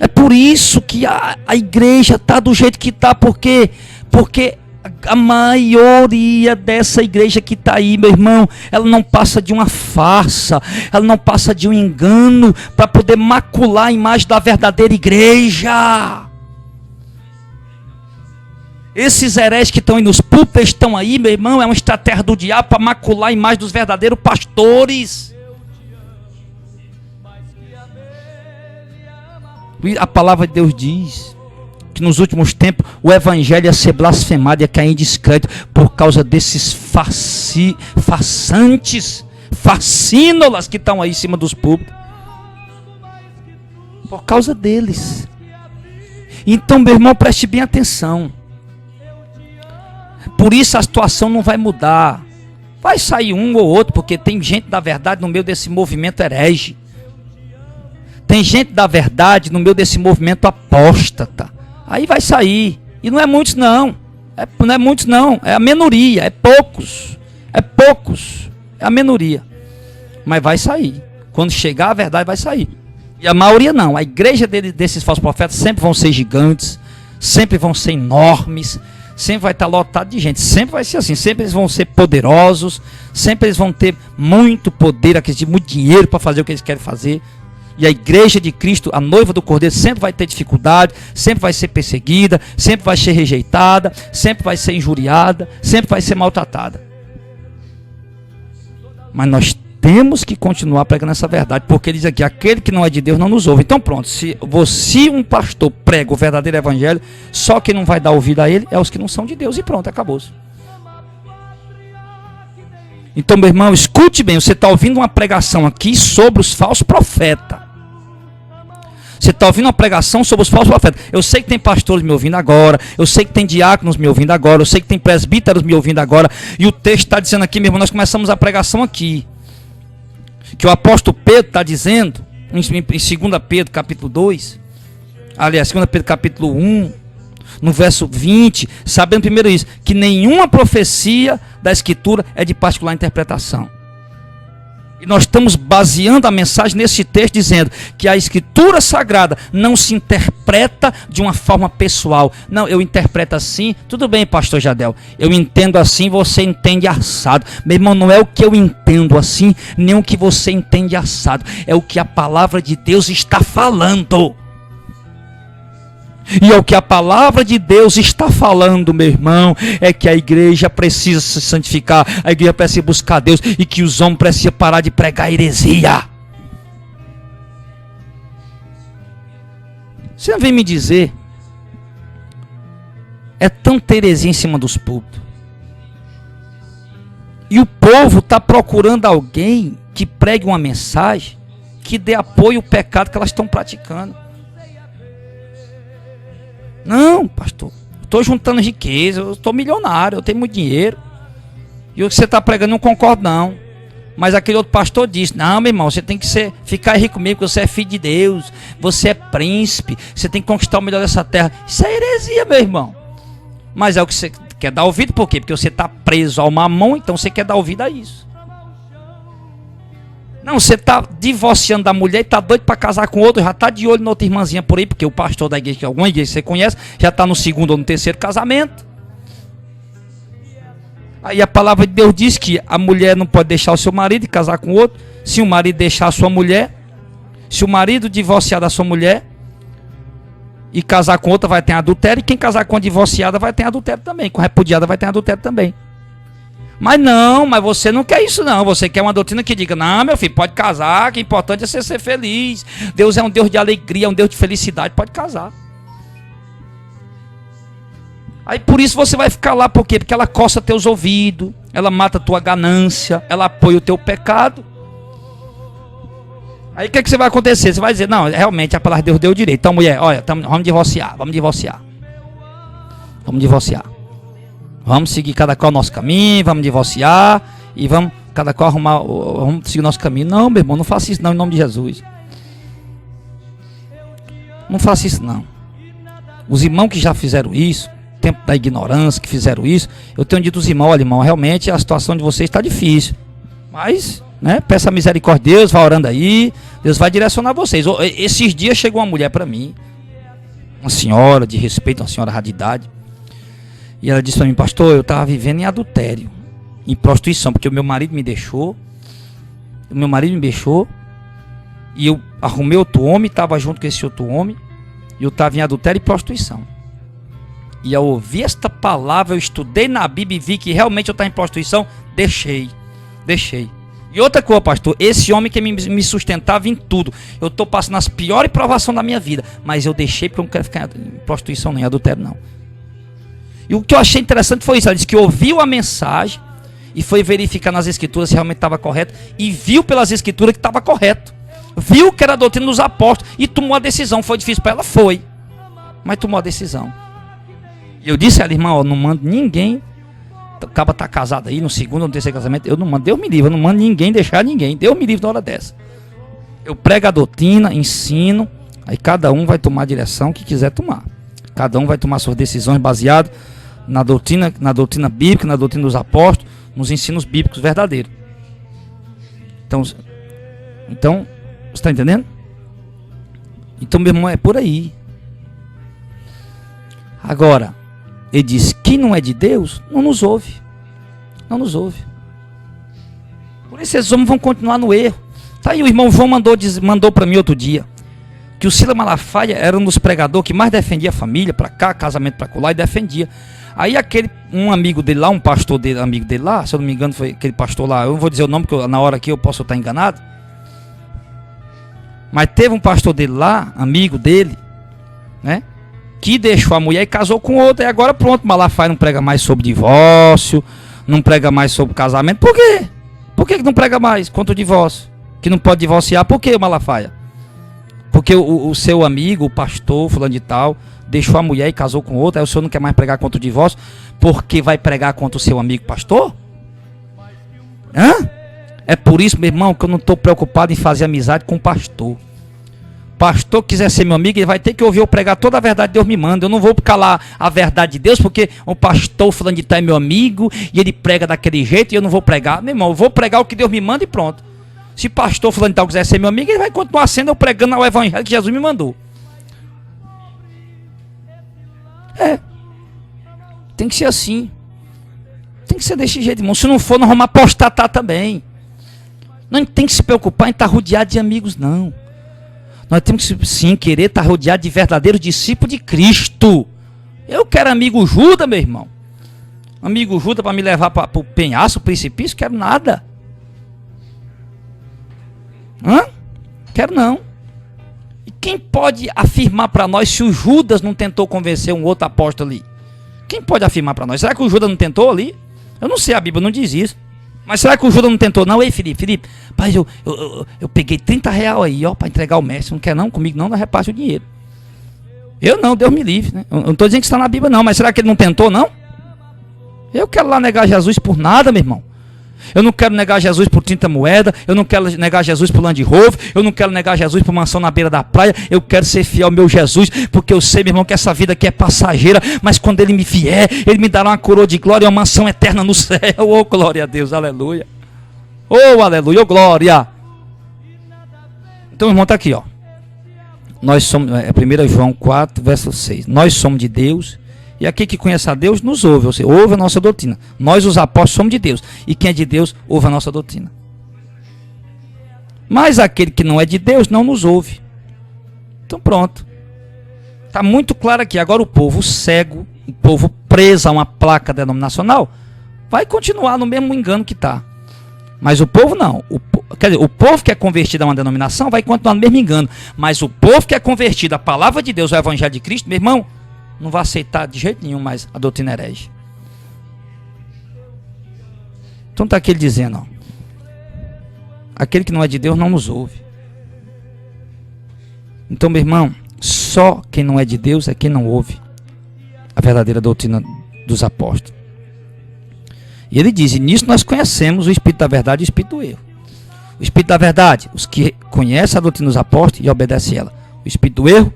É por isso que a igreja está do jeito que está. Por quê? Porque a maioria dessa igreja que está aí, meu irmão, ela não passa de uma farsa, ela não passa de um engano para poder macular a imagem da verdadeira igreja. Esses hereges que estão aí nos púlpitos, estão aí, meu irmão, é uma estratégia do diabo para macular a imagem dos verdadeiros pastores. A palavra de Deus diz que nos últimos tempos o evangelho ia ser blasfemado, ia cair em descrédito por causa desses façantes, facínolas que estão aí em cima dos púlpitos. Por causa deles. Então, meu irmão, preste bem atenção. Por isso a situação não vai mudar. Vai sair um ou outro, porque tem gente da verdade no meio desse movimento herege. Tem gente da verdade no meio desse movimento apóstata. Aí vai sair. E não é muitos não. Não é muitos não. É a minoria. É poucos. É poucos. É a minoria. Mas vai sair. Quando chegar a verdade vai sair. E a maioria não. A igreja desses falsos profetas sempre vão ser gigantes. Sempre vão ser enormes. Sempre vai estar lotado de gente. Sempre vai ser assim. Sempre eles vão ser poderosos. Sempre eles vão ter muito poder, muito dinheiro para fazer o que eles querem fazer. E a igreja de Cristo, a noiva do Cordeiro, sempre vai ter dificuldade, sempre vai ser perseguida, sempre vai ser rejeitada, sempre vai ser injuriada, sempre vai ser maltratada. Mas nós temos que continuar pregando essa verdade, porque ele diz aqui: aquele que não é de Deus não nos ouve. Então pronto, se um pastor prega o verdadeiro evangelho, só quem não vai dar ouvido a ele é os que não são de Deus, e pronto, acabou-se. Então, meu irmão, escute bem, você está ouvindo uma pregação aqui sobre os falsos profetas. Você está ouvindo uma pregação sobre os falsos profetas. Eu sei que tem pastores me ouvindo agora, eu sei que tem diáconos me ouvindo agora, eu sei que tem presbíteros me ouvindo agora, e o texto está dizendo aqui, meu irmão, nós começamos a pregação aqui, que o apóstolo Pedro está dizendo, em 2 Pedro capítulo 2, aliás, 2 Pedro capítulo 1, no verso 20, sabendo primeiro isso, que nenhuma profecia da Escritura é de particular interpretação. E nós estamos baseando a mensagem nesse texto, dizendo que a Escritura Sagrada não se interpreta de uma forma pessoal. Não, eu interpreto assim. Tudo bem, pastor Jadel, eu entendo assim, você entende assado. Meu irmão, não é o que eu entendo assim, nem o que você entende assado. É o que a palavra de Deus está falando. E é o que a palavra de Deus está falando, meu irmão, é que a igreja precisa se santificar, a igreja precisa buscar Deus, e que os homens precisam parar de pregar heresia. Você não vem me dizer, é tanta heresia em cima dos púlpitos, e o povo está procurando alguém que pregue uma mensagem que dê apoio ao pecado que elas estão praticando. Não, pastor, estou juntando riqueza, eu estou milionário, eu tenho muito dinheiro. E o que você está pregando não concordo não. Mas aquele outro pastor disse: não, meu irmão, você tem que ficar rico mesmo, porque você é filho de Deus, você é príncipe, você tem que conquistar o melhor dessa terra. Isso é heresia, meu irmão. Mas é o que você quer dar ouvido, por quê? Porque você está preso ao mamão, então você quer dar ouvido a isso. Não, você está divorciando da mulher e está doido para casar com outro, já está de olho na outra irmãzinha por aí, porque o pastor da igreja, alguma igreja que você conhece, já está no 2º ou no 3º casamento. Aí a palavra de Deus diz que a mulher não pode deixar o seu marido e casar com outro. Se o marido deixar a sua mulher, se o marido divorciar da sua mulher e casar com outra, vai ter adultério, e quem casar com a divorciada vai ter adultério também, com a repudiada vai ter adultério também. Mas não, mas você não quer isso não, você quer uma doutrina que diga: não, meu filho, pode casar, que o importante é você ser feliz. Deus é um Deus de alegria, é um Deus de felicidade, pode casar. Aí por isso você vai ficar lá, por quê? Porque ela coça teus ouvidos, ela mata a tua ganância, ela apoia o teu pecado. Aí o que você vai acontecer? Você vai dizer: não, realmente a palavra de Deus deu direito. Então mulher, olha, vamos divorciar. Vamos seguir cada qual o nosso caminho, vamos divorciar e vamos Cada qual vamos seguir o nosso caminho. Não, meu irmão, não faça isso não, em nome de Jesus. Não faça isso não. Os irmãos que já fizeram isso, tempo da ignorância, que fizeram isso, eu tenho dito aos irmãos, olha irmão, realmente a situação de vocês está difícil. Mas, né, peça a misericórdia de Deus, vá orando aí, Deus vai direcionar vocês. Esses dias chegou uma mulher para mim, uma senhora de respeito, uma senhora de idade, e ela disse para mim, pastor, eu estava vivendo em adultério, em prostituição, porque o meu marido me deixou, e eu arrumei outro homem, estava junto com esse outro homem, e eu estava em adultério e prostituição. E ao ouvir esta palavra, eu estudei na Bíblia e vi que realmente eu estava em prostituição, deixei. E outra coisa, pastor, esse homem que me sustentava em tudo, eu estou passando as piores provações da minha vida, mas eu deixei porque eu não quero ficar em prostituição nem adultério não. E o que eu achei interessante foi isso, ela disse que ouviu a mensagem e foi verificar nas escrituras se realmente estava correto, e viu pelas escrituras que estava correto, viu que era a doutrina dos apóstolos e tomou a decisão. Foi difícil para ela? Foi, mas tomou a decisão. E eu disse a ela, irmã, ó, não mando ninguém, acaba tá casado aí no segundo ou no terceiro casamento, eu não mando, Deus me livre, eu não mando ninguém deixar ninguém, Deus me livre na hora dessa. Eu prego a doutrina, ensino, aí cada um vai tomar a direção que quiser tomar, cada um vai tomar suas decisões baseadas na doutrina bíblica, na doutrina dos apóstolos, nos ensinos bíblicos verdadeiros. Então você está entendendo? Então, meu irmão, é por aí. Agora, ele diz, quem não é de Deus, não nos ouve. Não nos ouve. Por isso esses homens vão continuar no erro. Tá aí, o irmão João mandou para mim outro dia, que o Silas Malafaia era um dos pregadores que mais defendia a família, para cá, casamento para colar, e defendia. Aí um amigo dele lá, um pastor dele, amigo dele lá, se eu não me engano foi aquele pastor lá, eu não vou dizer o nome, porque na hora aqui eu posso estar enganado. Mas teve um pastor dele lá, amigo dele, né, que deixou a mulher e casou com outra. E agora pronto, Malafaia não prega mais sobre divórcio, não prega mais sobre casamento. Por quê? Por que não prega mais contra o divórcio? Que não pode divorciar. Por que, Malafaia? Porque o seu amigo, o pastor, fulano de tal, deixou a mulher e casou com outra. Aí o senhor não quer mais pregar contra o divórcio, porque vai pregar contra o seu amigo pastor? Hã? É por isso, meu irmão, que eu não estou preocupado em fazer amizade com o pastor. Pastor que quiser ser meu amigo, ele vai ter que ouvir eu pregar toda a verdade que Deus me manda. Eu não vou calar a verdade de Deus, porque o pastor fulano de tal é meu amigo e ele prega daquele jeito e eu não vou pregar. Meu irmão, eu vou pregar o que Deus me manda e pronto. Se pastor fulano de tal quiser ser meu amigo, ele vai continuar sendo eu pregando o evangelho que Jesus me mandou. Tem que ser assim. Tem que ser desse jeito, irmão. Se não for, nós vamos apostatar também. Não tem que se preocupar em estar rodeado de amigos, não. Nós temos que sim querer estar rodeado de verdadeiros discípulos de Cristo. Eu quero amigo Judas, meu irmão. Amigo Judas para me levar para o penhasco, o precipício, quero nada. Quero não. E quem pode afirmar para nós se o Judas não tentou convencer um outro apóstolo ali? Quem pode afirmar para nós? Será que o Judas não tentou ali? Eu não sei, a Bíblia não diz isso. Mas será que o Judas não tentou? Não, ei Felipe, pai, eu peguei R$30 aí, ó, para entregar o mestre. Não quer não? Comigo não repasse o dinheiro. Eu não, Deus me livre, né? Eu não estou dizendo que está na Bíblia não, mas será que ele não tentou não? Eu quero lá negar Jesus por nada, meu irmão. Eu não quero negar Jesus por 30 moedas, eu não quero negar Jesus por Land Rover, eu não quero negar Jesus por mansão na beira da praia. Eu quero ser fiel ao meu Jesus, porque eu sei, meu irmão, que essa vida aqui é passageira, mas quando ele me vier, ele me dará uma coroa de glória e uma mansão eterna no céu. Oh, glória a Deus, aleluia. Oh, aleluia, oh, glória. Então, irmão, está aqui, ó. Nós somos, 1 João 4, verso 6. Nós somos de Deus. E aquele que conhece a Deus nos ouve, ou seja, ouve a nossa doutrina. Nós, os apóstolos, somos de Deus. E quem é de Deus, ouve a nossa doutrina. Mas aquele que não é de Deus, não nos ouve. Então pronto. Está muito claro aqui. Agora o povo cego, o povo preso a uma placa denominacional, vai continuar no mesmo engano que está. Mas o povo não. Quer dizer, o povo que é convertido a uma denominação vai continuar no mesmo engano. Mas o povo que é convertido à palavra de Deus, ao evangelho de Cristo, meu irmão, não vai aceitar de jeito nenhum mais a doutrina herege. Então está aqui ele dizendo, ó, aquele que não é de Deus não nos ouve. Então, meu irmão, só quem não é de Deus é quem não ouve a verdadeira doutrina dos apóstolos. E ele diz, e nisso nós conhecemos o Espírito da verdade e o Espírito do erro. O Espírito da verdade, os que conhecem a doutrina dos apóstolos e obedecem ela. O Espírito do erro,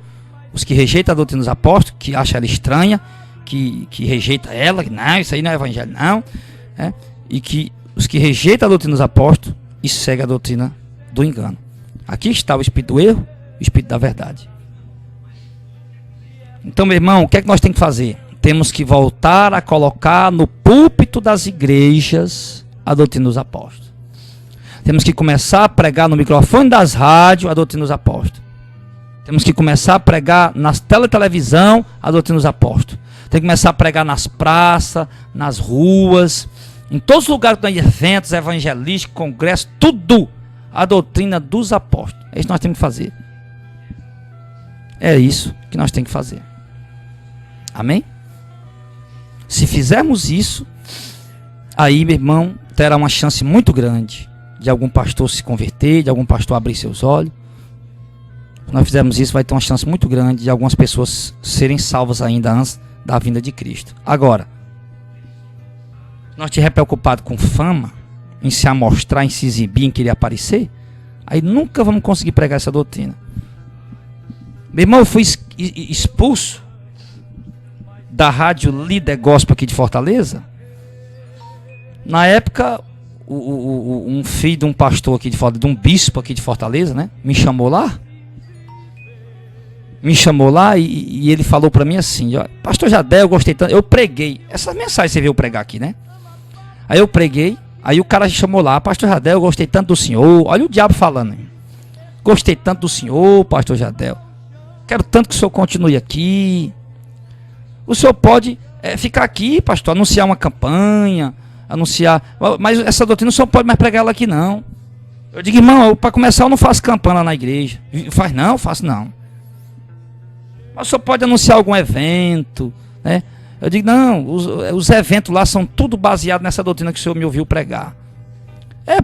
os que rejeitam a doutrina dos apóstolos, que acham ela estranha, que rejeita ela, que não, isso aí não é evangelho não, e que os que rejeitam a doutrina dos apóstolos e seguem a doutrina do engano. Aqui está o Espírito do erro, o Espírito da verdade. Então, meu irmão, o que é que nós temos que fazer? Temos que voltar a colocar no púlpito das igrejas a doutrina dos apóstolos. Temos que começar a pregar no microfone das rádios a doutrina dos apóstolos. Temos que começar a pregar nas televisão a doutrina dos apóstolos. Tem que começar a pregar nas praças, nas ruas, em todos os lugares que tem eventos, evangelísticos, congressos, tudo a doutrina dos apóstolos. É isso que nós temos que fazer. É isso que nós temos que fazer. Amém? Se fizermos isso, aí, meu irmão, terá uma chance muito grande de algum pastor se converter, de algum pastor abrir seus olhos. Se nós fizermos isso, vai ter uma chance muito grande de algumas pessoas serem salvas ainda antes da vinda de Cristo. Agora, se nós estivermos preocupados com fama, em se amostrar, em se exibir, em querer aparecer, aí nunca vamos conseguir pregar essa doutrina. Meu irmão, eu fui expulso da rádio Líder Gospel aqui de Fortaleza. Na época, um filho de um pastor aqui de Fortaleza, de um bispo aqui de Fortaleza, né, me chamou lá e ele falou para mim assim, ó, pastor Jadel, eu gostei tanto, eu preguei, essas mensagens você viu eu pregar aqui, né? Aí eu preguei, aí o cara chamou lá, pastor Jadel, eu gostei tanto do senhor, olha o diabo falando, hein? Gostei tanto do senhor, pastor Jadel, quero tanto que o senhor continue aqui, o senhor pode ficar aqui, pastor, anunciar uma campanha, mas essa doutrina o senhor não pode mais pregar ela aqui não. Eu digo, irmão, para começar eu não faço campanha lá na igreja. Faz não? Faço não. Mas o senhor pode anunciar algum evento, né? Eu digo, não, os eventos lá são tudo baseados nessa doutrina que o senhor me ouviu pregar.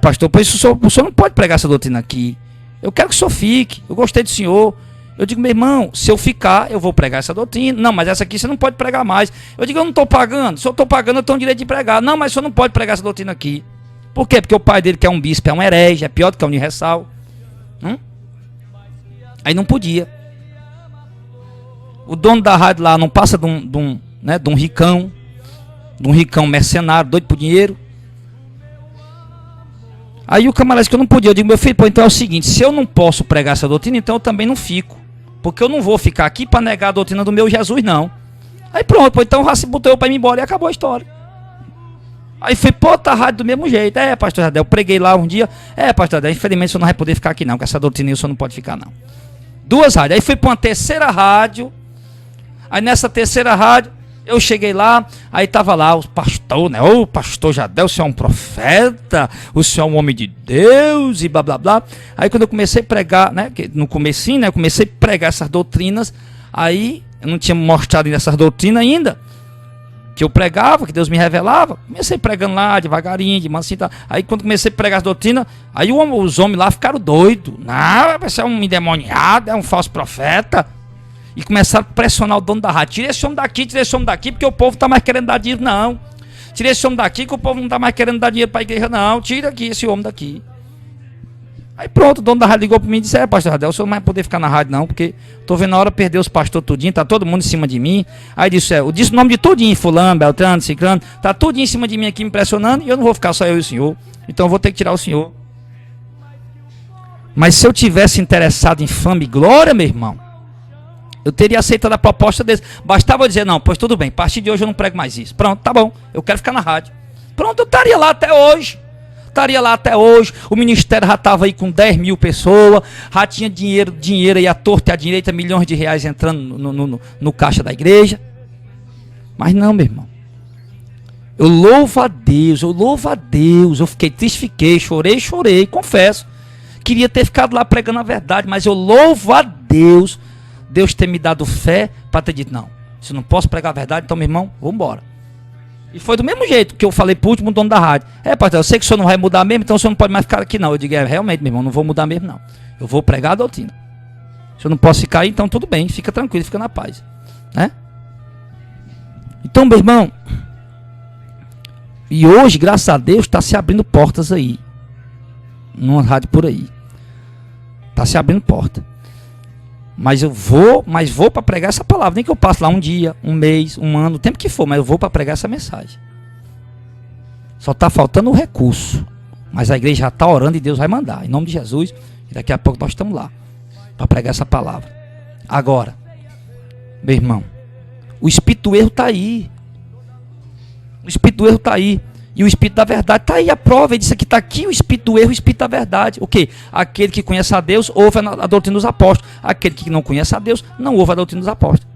Pastor, pois o senhor não pode pregar essa doutrina aqui. Eu quero que o senhor fique, eu gostei do senhor. Eu digo, meu irmão, se eu ficar, eu vou pregar essa doutrina. Não, mas essa aqui você não pode pregar mais. Eu digo, eu não estou pagando. Se eu estou pagando, eu tenho o direito de pregar. Não, mas o senhor não pode pregar essa doutrina aqui. Por quê? Porque o pai dele, que é um bispo, é um herege, é pior do que a Universal. Aí não podia. O dono da rádio lá não passa de um ricão mercenário, doido por dinheiro. Aí o camarada disse que eu não podia. Eu digo, meu filho, então é o seguinte, se eu não posso pregar essa doutrina, então eu também não fico. Porque eu não vou ficar aqui para negar a doutrina do meu Jesus, não. Aí pronto, então o Raci botou eu para ir embora e acabou a história. Aí fui para outra rádio do mesmo jeito. Pastor Jadel, eu preguei lá um dia. Pastor Jadel, infelizmente o senhor não vai poder ficar aqui não, com essa doutrina aí o senhor não pode ficar não. 2 rádios. Aí fui para uma terceira rádio. Aí nessa terceira rádio, eu cheguei lá, aí tava lá o pastor, né? Ô, pastor Jadel, o senhor é um profeta, o senhor é um homem de Deus e blá blá blá. Aí quando eu comecei a pregar, né? No comecinho, né? Eu comecei a pregar essas doutrinas, aí eu não tinha mostrado essas doutrinas ainda, que eu pregava, que Deus me revelava. Comecei pregando lá, devagarinho, de mansinho, tá? Aí quando comecei a pregar as doutrinas, aí os homens lá ficaram doidos. Não, você é um endemoniado, é um falso profeta. E começaram a pressionar o dono da rádio. Tira esse homem daqui, porque o povo está mais querendo dar dinheiro, não. Tira esse homem daqui, que o povo não está mais querendo dar dinheiro para a igreja, não. Tira aqui esse homem daqui. Aí pronto, o dono da rádio ligou para mim e disse, pastor Jadel, o senhor não vai poder ficar na rádio, não, porque estou vendo a hora de perder os pastores tudinho, tá todo mundo em cima de mim. Aí disse, eu disse o nome de tudinho, fulano, beltrano, ciclano, tá tudinho em cima de mim aqui me pressionando, e eu não vou ficar só eu e o senhor. Então eu vou ter que tirar o senhor. Mas se eu tivesse interessado em fama e glória, meu irmão, eu teria aceitado a proposta deles. Bastava eu dizer, não, pois tudo bem, a partir de hoje eu não prego mais isso. Pronto, tá bom, eu quero ficar na rádio. Pronto, eu estaria lá até hoje. O ministério já estava aí com 10 mil pessoas, já tinha dinheiro aí à torta e à direita, milhões de reais entrando no caixa da igreja. Mas não, meu irmão. Eu louvo a Deus, eu fiquei triste, chorei, confesso. Queria ter ficado lá pregando a verdade, mas eu louvo a Deus ter me dado fé para ter dito, não, se eu não posso pregar a verdade, então, meu irmão, vamos embora. E foi do mesmo jeito que eu falei para o último dono da rádio. Pastor, eu sei que o senhor não vai mudar mesmo, então o senhor não pode mais ficar aqui, não. Eu digo, realmente, meu irmão, não vou mudar mesmo, não. Eu vou pregar a doutrina. Se eu não posso ficar aí, então tudo bem, fica tranquilo, fica na paz. Né? Então, meu irmão, E hoje, graças a Deus, está se abrindo portas aí. Numa rádio por aí. Está se abrindo porta. Mas vou para pregar essa palavra. Nem que eu passe lá um dia, um mês, um ano, o tempo que for, mas eu vou para pregar essa mensagem. Só está faltando o recurso. Mas a igreja já está orando e Deus vai mandar. Em nome de Jesus. E daqui a pouco nós estamos lá. Para pregar essa palavra. Agora, meu irmão, o espírito do erro está aí. O espírito do erro está aí. E o espírito da verdade está aí. A prova, ele disse que está aqui o espírito do erro e o espírito da verdade. O quê? Aquele que conhece a Deus, ouve a doutrina dos apóstolos. Aquele que não conhece a Deus, não ouve a doutrina dos apóstolos.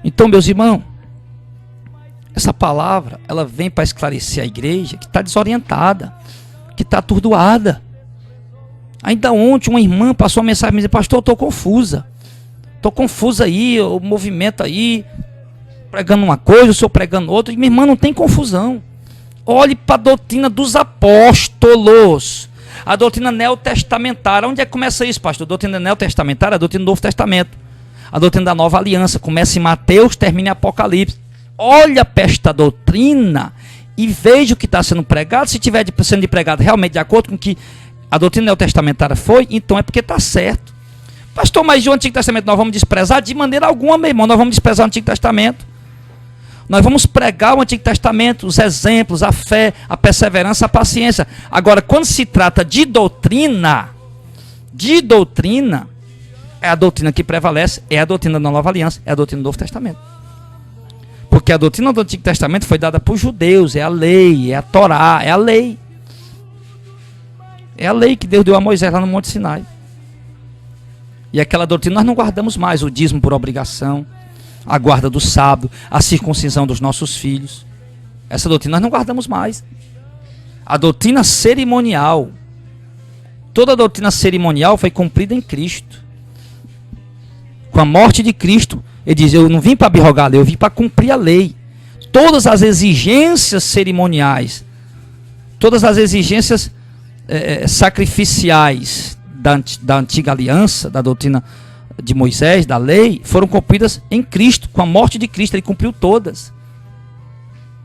Então, meus irmãos, essa palavra, ela vem para esclarecer a igreja que está desorientada, que está atordoada. Ainda ontem uma irmã passou uma mensagem e me disse: pastor, eu estou confusa. Estou confusa aí, o movimento aí, pregando uma coisa, o senhor pregando outra. E minha irmã, não tem confusão. Olhe para a doutrina dos apóstolos. A doutrina neotestamentária. Onde é que começa isso, pastor? A doutrina neotestamentária é a doutrina do Novo Testamento. A doutrina da Nova Aliança. Começa em Mateus, termina em Apocalipse. Olha para esta doutrina e veja o que está sendo pregado. Se estiver sendo pregado realmente de acordo com o que a doutrina neotestamentária foi, então é porque está certo. Pastor, mas o Antigo Testamento nós vamos desprezar? De maneira alguma, meu irmão, nós vamos desprezar o Antigo Testamento. Nós vamos pregar o Antigo Testamento, os exemplos, a fé, a perseverança, a paciência. Agora, quando se trata de doutrina, é a doutrina que prevalece, é a doutrina da Nova Aliança, é a doutrina do Novo Testamento. Porque a doutrina do Antigo Testamento foi dada por judeus, é a lei, é a Torá, é a lei. É a lei que Deus deu a Moisés lá no Monte Sinai. E aquela doutrina nós não guardamos mais, o dízimo por obrigação, a guarda do sábado, a circuncisão dos nossos filhos. Essa doutrina nós não guardamos mais. A doutrina cerimonial, toda a doutrina cerimonial foi cumprida em Cristo. Com a morte de Cristo, ele diz: eu não vim para abrogar a lei, eu vim para cumprir a lei. Todas as exigências cerimoniais, todas as exigências sacrificiais da antiga aliança, da doutrina de Moisés, da lei, foram cumpridas em Cristo. Com a morte de Cristo, ele cumpriu todas.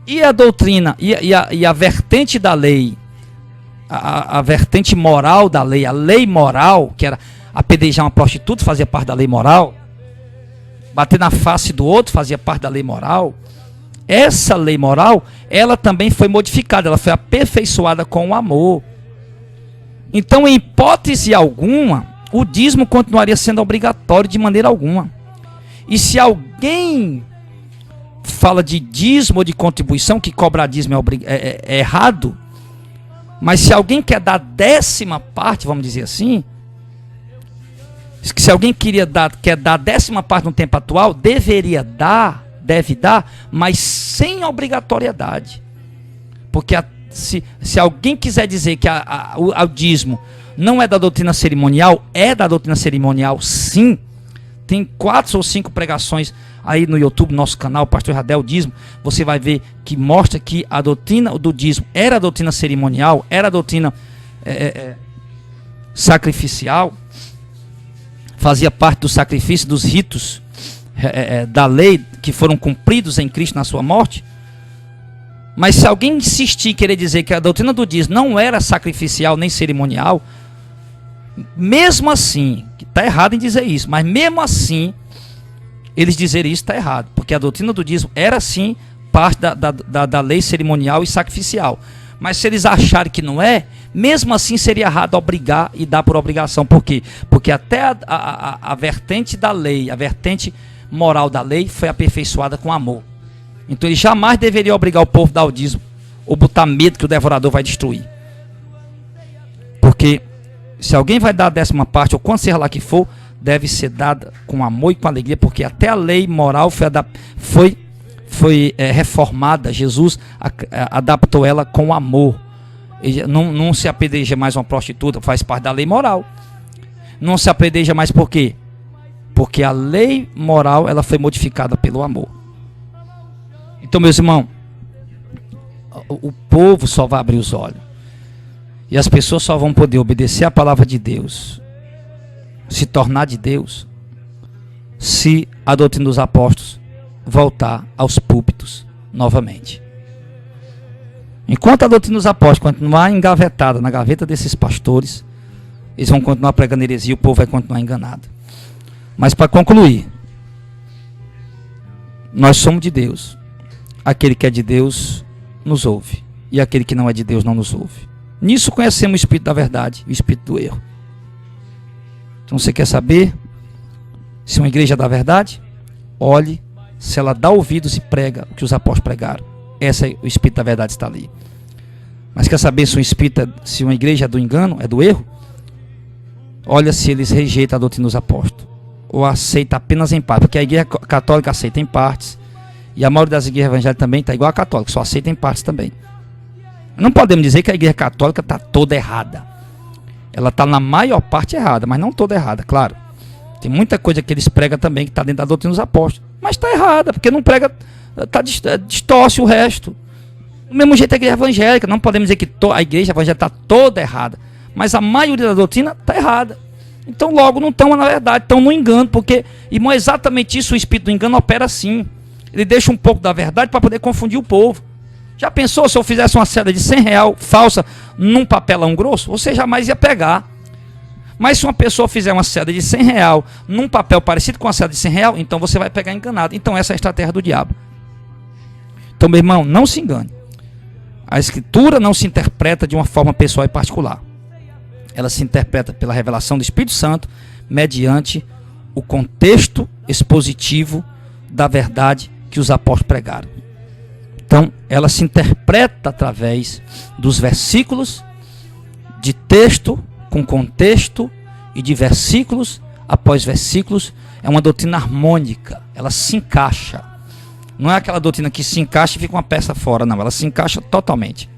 E a doutrina, e a vertente da lei, a vertente moral da lei, a lei moral, que era apedrejar uma prostituta, fazia parte da lei moral. Bater na face do outro fazia parte da lei moral. Essa lei moral, ela também foi modificada, ela foi aperfeiçoada com o amor. Então, em hipótese alguma, o dízimo continuaria sendo obrigatório de maneira alguma. E se alguém fala de dízimo ou de contribuição, que cobrar dízimo é errado, mas se alguém quer dar 10ª parte, vamos dizer assim, se alguém quer dar 10ª parte no tempo atual, deve dar, mas sem obrigatoriedade. Porque se alguém quiser dizer que o dízimo não é da doutrina cerimonial, é da doutrina cerimonial sim. Tem 4 ou 5 pregações aí no YouTube, nosso canal, Pastor Radel Dízimo. Você vai ver que mostra que a doutrina do dízimo era a doutrina cerimonial, era a doutrina sacrificial. Fazia parte do sacrifício, dos ritos da lei que foram cumpridos em Cristo na sua morte. Mas se alguém insistir em querer dizer que a doutrina do dízimo não era sacrificial nem cerimonial, mesmo assim, está errado em dizer isso, mas mesmo assim, eles dizerem isso está errado, porque a doutrina do dízimo era sim parte da lei cerimonial e sacrificial. Mas se eles acharem que não é, mesmo assim seria errado obrigar e dar por obrigação. Por quê? Porque até a vertente da lei, a vertente moral da lei foi aperfeiçoada com amor. Então ele jamais deveria obrigar o povo a dar o dízimo ou botar medo que o devorador vai destruir. Porque se alguém vai dar a 10ª parte, ou quando seja lá que for, deve ser dada com amor e com alegria, porque até a lei moral foi reformada. Jesus adaptou ela com amor. Não se apedreja mais uma prostituta, faz parte da lei moral. Não se apedreja mais por quê? Porque a lei moral ela foi modificada pelo amor. Então, meus irmãos, o povo só vai abrir os olhos. E as pessoas só vão poder obedecer a palavra de Deus, se tornar de Deus, se a doutrina dos apóstolos voltar aos púlpitos novamente. Enquanto a doutrina dos apóstolos continuar engavetada na gaveta desses pastores, eles vão continuar pregando heresia e o povo vai continuar enganado. Mas para concluir, nós somos de Deus. Aquele que é de Deus nos ouve, e aquele que não é de Deus não nos ouve. Nisso conhecemos o espírito da verdade e o espírito do erro. Então você quer saber se uma igreja é da verdade? Olhe se ela dá ouvidos e prega o que os apóstolos pregaram. O espírito da verdade está ali. Mas quer saber se uma igreja é do engano, é do erro? Olha se eles rejeitam a doutrina dos apóstolos, ou aceita apenas em parte, porque a igreja católica aceita em partes, e a maioria das igrejas evangélicas também está igual a católica, só aceita em partes também. Não podemos dizer que a igreja católica está toda errada. Ela está na maior parte errada, mas não toda errada, claro. Tem muita coisa que eles pregam também que está dentro da doutrina dos apóstolos, mas está errada, porque não prega, distorce o resto. Do mesmo jeito a igreja evangélica, não podemos dizer que a igreja evangélica está toda errada, mas a maioria da doutrina está errada. Então logo não estão na verdade, estão no engano, porque, irmão, é exatamente isso, o espírito do engano opera assim. Ele deixa um pouco da verdade para poder confundir o povo. Já pensou se eu fizesse uma cédula de R$100 falsa num papelão grosso? Você jamais ia pegar. Mas se uma pessoa fizer uma cédula de R$100 num papel parecido com a cédula de R$100, então você vai pegar enganado. Então essa é a estratégia do diabo. Então, meu irmão, não se engane. A escritura não se interpreta de uma forma pessoal e particular. Ela se interpreta pela revelação do Espírito Santo, mediante o contexto expositivo da verdade que os apóstolos pregaram. Então, ela se interpreta através dos versículos, de texto com contexto e de versículos após versículos. É uma doutrina harmônica, ela se encaixa. Não é aquela doutrina que se encaixa e fica uma peça fora, não. Ela se encaixa totalmente.